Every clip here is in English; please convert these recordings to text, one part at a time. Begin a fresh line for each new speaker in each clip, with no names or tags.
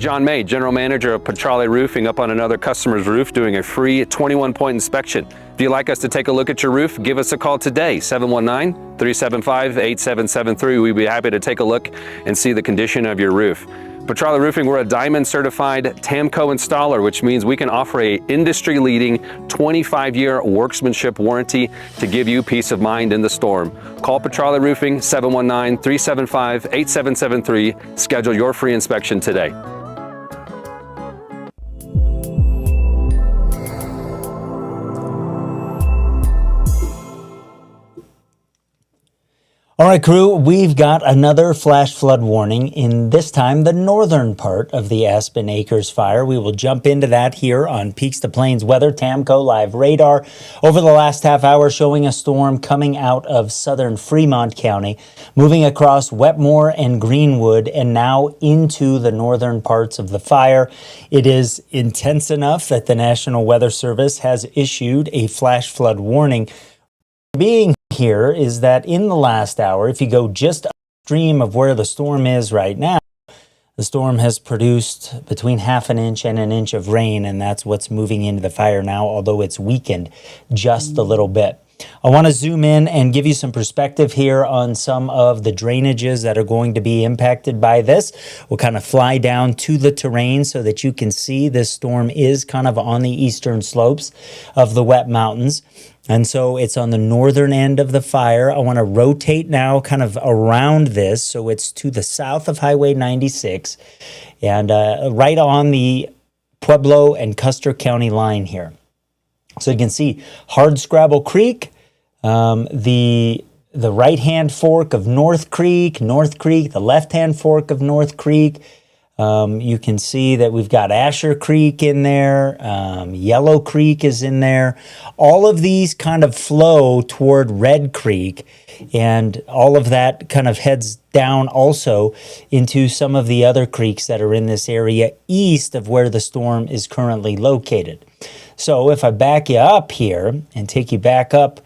John May, General Manager of Petrale Roofing, up on another customer's roof doing a free 21-point inspection. If you'd like us to take a look at your roof, give us a call today, 719-375-8773. We'd be happy to take a look and see the condition of your roof. Petrale Roofing, we're a Diamond certified TAMCO installer, which means we can offer a industry-leading 25-year workmanship warranty to give you peace of mind in the storm. Call Petrale Roofing, 719-375-8773. Schedule your free inspection today.
All right, crew, we've got another flash flood warning in this time the northern part of the Aspen Acres fire. We will jump into that here on Peaks to Plains Weather TAMCO Live Radar. Over the last half hour, showing a storm coming out of southern Fremont County, moving across Wetmore and Greenwood, and now into the northern parts of the fire. It is intense enough that the National Weather Service has issued a flash flood warning. Being here is that in the last hour, if you go just upstream of where the storm is right now, the storm has produced between half an inch and an inch of rain, and that's what's moving into the fire now, although it's weakened just a little bit. I want to zoom in and give you some perspective here on some of the drainages that are going to be impacted by this. We'll kind of fly down to the terrain so that you can see this storm is kind of on the eastern slopes of the Wet Mountains. And so it's on the northern end of the fire. I want to rotate now kind of around this so it's to the south of Highway 96 and right on the Pueblo and Custer County line here. So you can see Hardscrabble Creek, the right-hand fork of North Creek, the left-hand fork of North Creek. You can see that we've got Asher Creek in there, Yellow Creek is in there. All of these kind of flow toward Red Creek, and all of that kind of heads down also into some of the other creeks that are in this area east of where the storm is currently located. So if I back you up here and take you back up,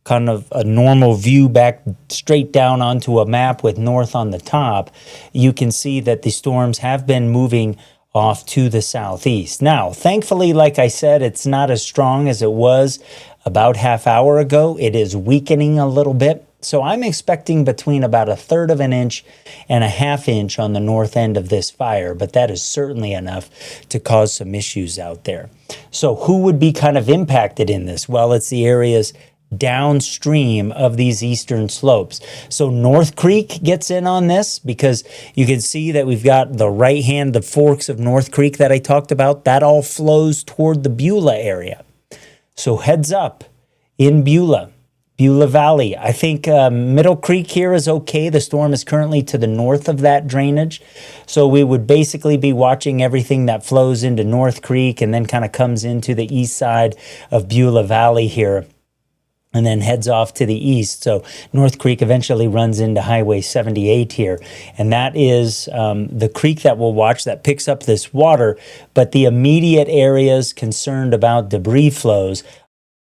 kind of a normal view back straight down onto a map with north on the top, you can see that the storms have been moving off to the southeast. Now, thankfully, like I said, it's not as strong as it was about half hour ago. It is weakening a little bit. So I'm expecting between about 1/3 of an inch and 1/2 inch on the north end of this fire, but that is certainly enough to cause some issues out there. So who would be kind of impacted in this? Well, it's the areas downstream of these eastern slopes. So North Creek gets in on this because you can see that we've got the right hand, the forks of North Creek that I talked about, that all flows toward the Beulah area. So heads up in Beulah Valley. I think Middle Creek here is okay. The storm is currently to the north of that drainage. So we would basically be watching everything that flows into North Creek and then kind of comes into the east side of Beulah Valley here, and then heads off to the east. So North Creek eventually runs into Highway 78 here. And that is the creek that we'll watch that picks up this water. But the immediate areas concerned about debris flows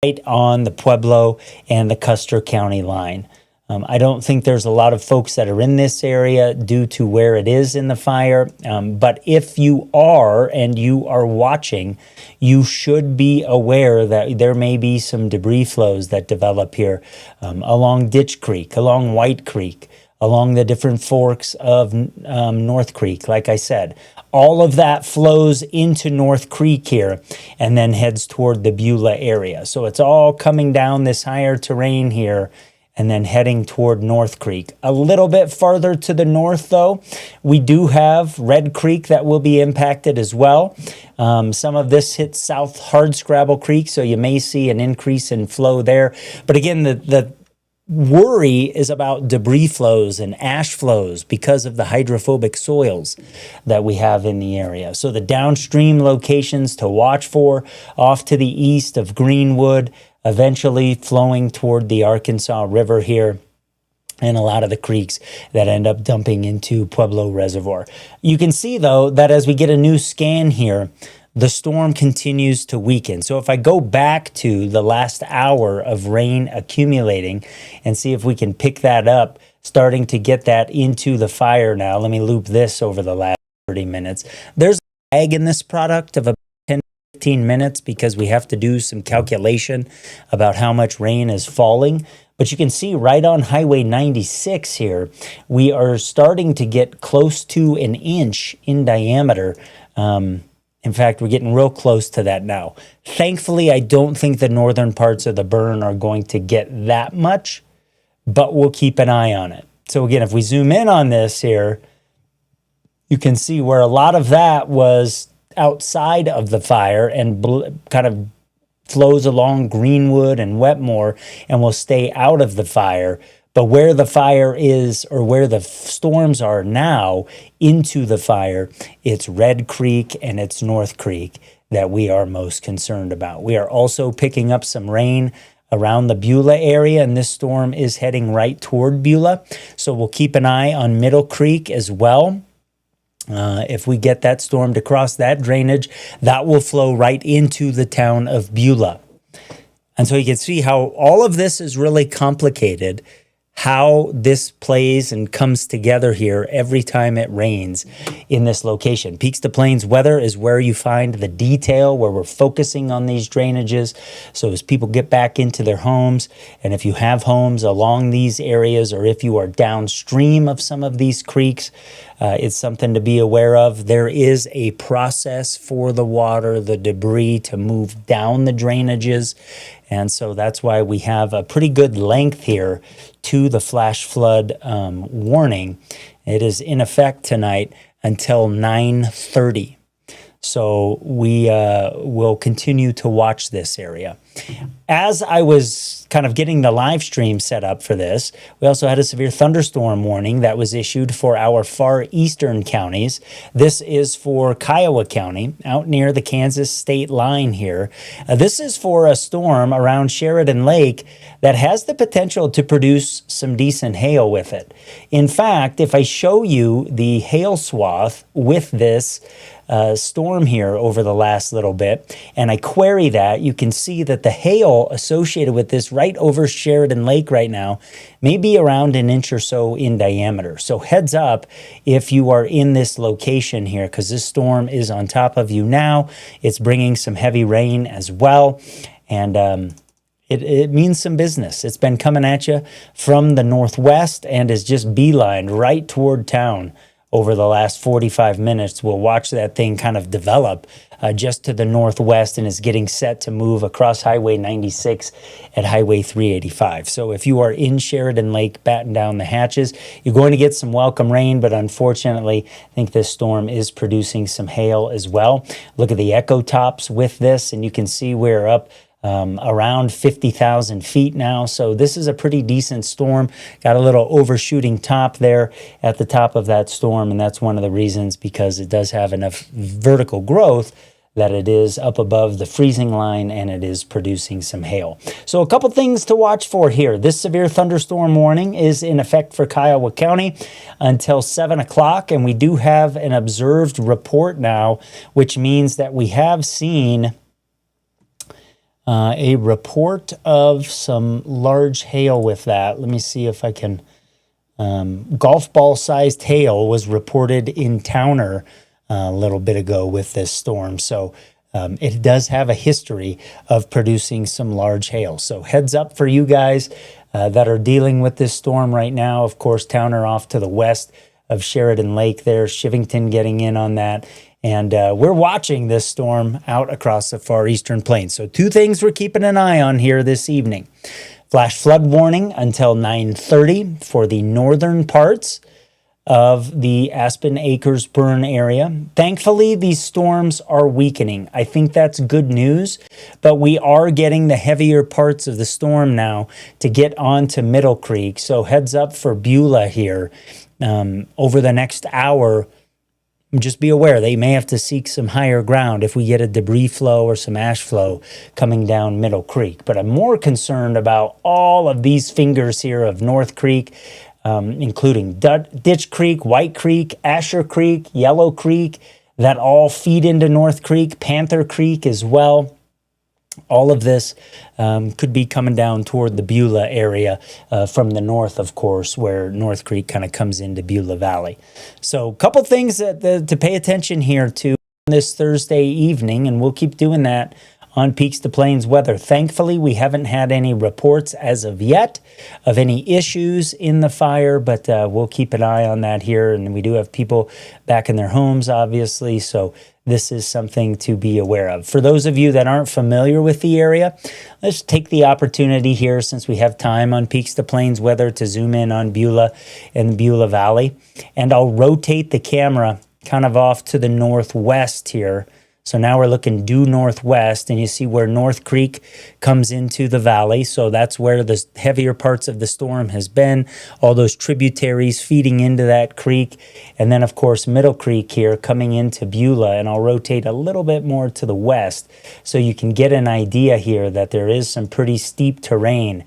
right on the Pueblo and the Custer County line. I don't think there's a lot of folks that are in this area due to where it is in the fire. But if you are and you are watching, you should be aware that there may be some debris flows that develop here along Ditch Creek, along White Creek, along the different forks of North Creek. Like I said, all of that flows into North Creek here and then heads toward the Beulah area. So it's all coming down this higher terrain here and then heading toward North Creek. A little bit farther to the north, though, we do have Red Creek that will be impacted as well. Some of this hits South Hardscrabble Creek, so you may see an increase in flow there. But again, the worry is about debris flows and ash flows because of the hydrophobic soils that we have in the area. So the downstream locations to watch for off to the east of Greenwood, eventually flowing toward the Arkansas River here, and a lot of the creeks that end up dumping into Pueblo Reservoir. You can see, though, that as we get a new scan here, the storm continues to weaken. So if I go back to the last hour of rain accumulating and see if we can pick that up, starting to get that into the fire now. Let me loop this over the last 30 minutes. There's lag in this product of about 10 to 15 minutes because we have to do some calculation about how much rain is falling. But you can see right on Highway 96 here, we are starting to get close to an inch in diameter. In fact, we're getting real close to that now. Thankfully, I don't think the northern parts of the burn are going to get that much, but we'll keep an eye on it. So again, if we zoom in on this here, you can see where a lot of that was outside of the fire and kind of flows along Greenwood and Wetmore and will stay out of the fire. But where the fire is, or where the storms are now into the fire, it's Red Creek and it's North Creek that we are most concerned about. We are also picking up some rain around the Beulah area, and this storm is heading right toward Beulah. So we'll keep an eye on Middle Creek as well. If we get that storm to cross that drainage, that will flow right into the town of Beulah. And so you can see how all of this is really complicated, how this plays and comes together here every time it rains in this location. Peaks to Plains weather is where you find the detail, where we're focusing on these drainages. So as people get back into their homes, and if you have homes along these areas, or if you are downstream of some of these creeks, it's something to be aware of. There is a process for the water, the debris to move down the drainages. And so that's why we have a pretty good length here to the flash flood warning. It is in effect tonight until 9:30. So we will continue to watch this area. As I was kind of getting the live stream set up for this, we also had a severe thunderstorm warning that was issued for our far eastern counties. This is for Kiowa County, out near the Kansas state line here. This is for a storm around Sheridan Lake that has the potential to produce some decent hail with it. In fact, if I show you the hail swath with this storm here over the last little bit, and I query that, you can see that the hail associated with this right over Sheridan Lake right now may be around an inch or so in diameter. So heads up if you are in this location here, because this storm is on top of you now. It's bringing some heavy rain as well, and it means some business. It's been coming at you from the northwest and is just beelined right toward town over the last 45 minutes. We'll watch that thing kind of develop just to the northwest, and is getting set to move across Highway 96 at Highway 385. So if you are in Sheridan Lake, batten down the hatches. You're going to get some welcome rain, but unfortunately, I think this storm is producing some hail as well. Look at the echo tops with this, and you can see we're up around 50,000 feet now. So this is a pretty decent storm. Got a little overshooting top there at the top of that storm, and that's one of the reasons, because it does have enough vertical growth that it is up above the freezing line and it is producing some hail. So a couple things to watch for here. This severe thunderstorm warning is in effect for Kiowa County until 7 o'clock, and we do have an observed report now, which means that we have seen a report of some large hail with that. Let me see if I can. Golf ball sized hail was reported in Towner a little bit ago with this storm. So it does have a history of producing some large hail. So heads up for you guys that are dealing with this storm right now. Of course, Towner off to the west of Sheridan Lake there, Shivington getting in on that. And we're watching this storm out across the far eastern plains. So two things we're keeping an eye on here this evening. Flash flood warning until 9:30 for the northern parts of the Aspen Acres burn area. Thankfully, these storms are weakening. I think that's good news, but we are getting the heavier parts of the storm now to get onto Middle Creek. So heads up for Beulah here. Over the next hour, just be aware they may have to seek some higher ground if we get a debris flow or some ash flow coming down Middle Creek. But I'm more concerned about all of these fingers here of North Creek, including Ditch Creek, White Creek, Asher Creek, Yellow Creek, that all feed into North Creek, Panther Creek as well. All of this could be coming down toward the Beulah area from the north, of course, where North Creek kind of comes into Beulah Valley. So a couple things that to pay attention here to. this Thursday evening, and we'll keep doing that on Peaks to Plains weather. Thankfully, we haven't had any reports as of yet of any issues in the fire, but we'll keep an eye on that here. And we do have people back in their homes, obviously, so this is something to be aware of. For those of you that aren't familiar with the area, let's take the opportunity here, since we have time on Peaks to Plains weather, to zoom in on Beulah and the Beulah Valley. And I'll rotate the camera kind of off to the northwest here. So now we're looking due northwest, and you see where North Creek comes into the valley. So that's where the heavier parts of the storm has been, all those tributaries feeding into that creek. And then, of course, Middle Creek here coming into Beulah. And I'll rotate a little bit more to the west so you can get an idea here that there is some pretty steep terrain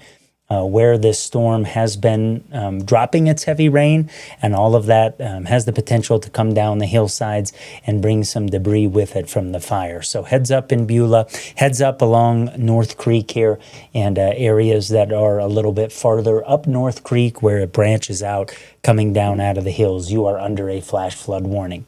where this storm has been dropping its heavy rain, and all of that has the potential to come down the hillsides and bring some debris with it from the fire. So heads up in Beulah, heads up along North Creek here, and areas that are a little bit farther up North Creek where it branches out coming down out of the hills. You are under a flash flood warning.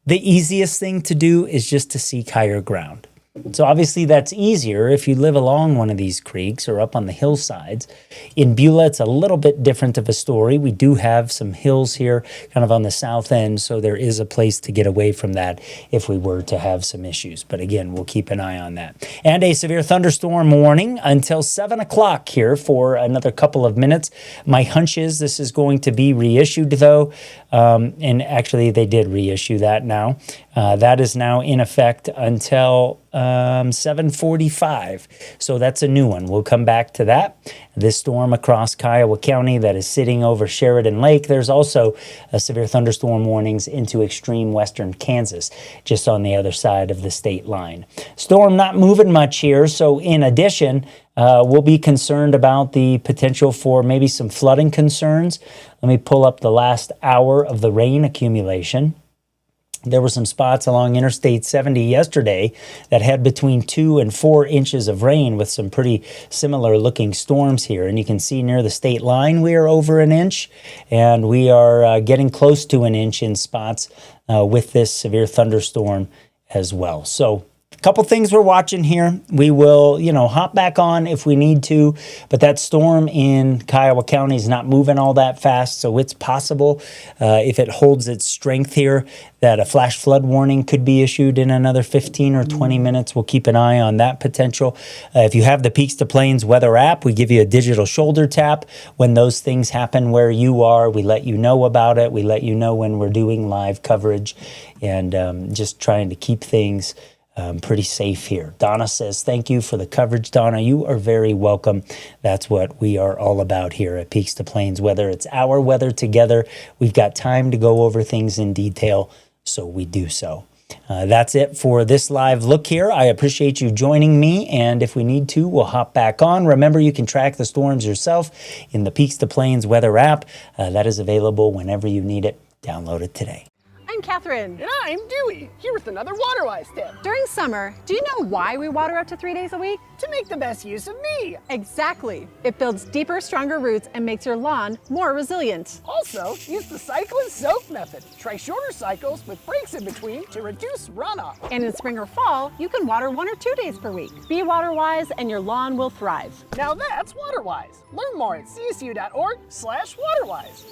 The easiest thing to do is just to seek higher ground. So obviously that's easier if you live along one of these creeks or up on the hillsides. In Beulah, it's a little bit different of a story. We do have some hills here kind of on the south end, so there is a place to get away from that if we were to have some issues. But again, we'll keep an eye on that. And a severe thunderstorm warning until 7 o'clock here for another couple of minutes. My hunch is this is going to be reissued, though, and actually they did reissue that now. That is now in effect until 7:45. So that's a new one. We'll come back to that. This storm across Kiowa County that is sitting over Sheridan Lake. There's also a severe thunderstorm warnings into extreme western Kansas, just on the other side of the state line. Storm not moving much here. So in addition, we'll be concerned about the potential for maybe some flooding concerns. Let me pull up the last hour of the rain accumulation. There were some spots along Interstate 70 yesterday that had between 2 and 4 inches of rain with some pretty similar looking storms here. And you can see near the state line we are over an inch, and we are getting close to an inch in spots with this severe thunderstorm as well. So a couple things we're watching here. We will, hop back on if we need to, but that storm in Kiowa County is not moving all that fast, so it's possible, if it holds its strength here, that a flash flood warning could be issued in another 15 or 20 minutes. We'll keep an eye on that potential. If you have the Peaks to Plains weather app, we give you a digital shoulder tap when those things happen where you are. We let you know about it. We let you know when we're doing live coverage, and just trying to keep things pretty safe here. Donna says, thank you for the coverage. Donna, you are very welcome. That's what we are all about here at Peaks to Plains Weather. It's our weather together. We've got time to go over things in detail, so we do so. That's it for this live look here. I appreciate you joining me, and if we need to, we'll hop back on. Remember, you can track the storms yourself in the Peaks to Plains Weather app. That is available whenever you need it. Download it today.
I'm Catherine.
And I'm Dewey, here with another WaterWise tip.
During summer, do you know why we water up to 3 days a week?
To make the best use of me.
Exactly. It builds deeper, stronger roots and makes your lawn more resilient.
Also, use the cycle and soak method. Try shorter cycles with breaks in between to reduce runoff.
And in spring or fall, you can water 1 or 2 days per week. Be WaterWise and your lawn will thrive.
Now that's WaterWise. Learn more at csu.org/WaterWise.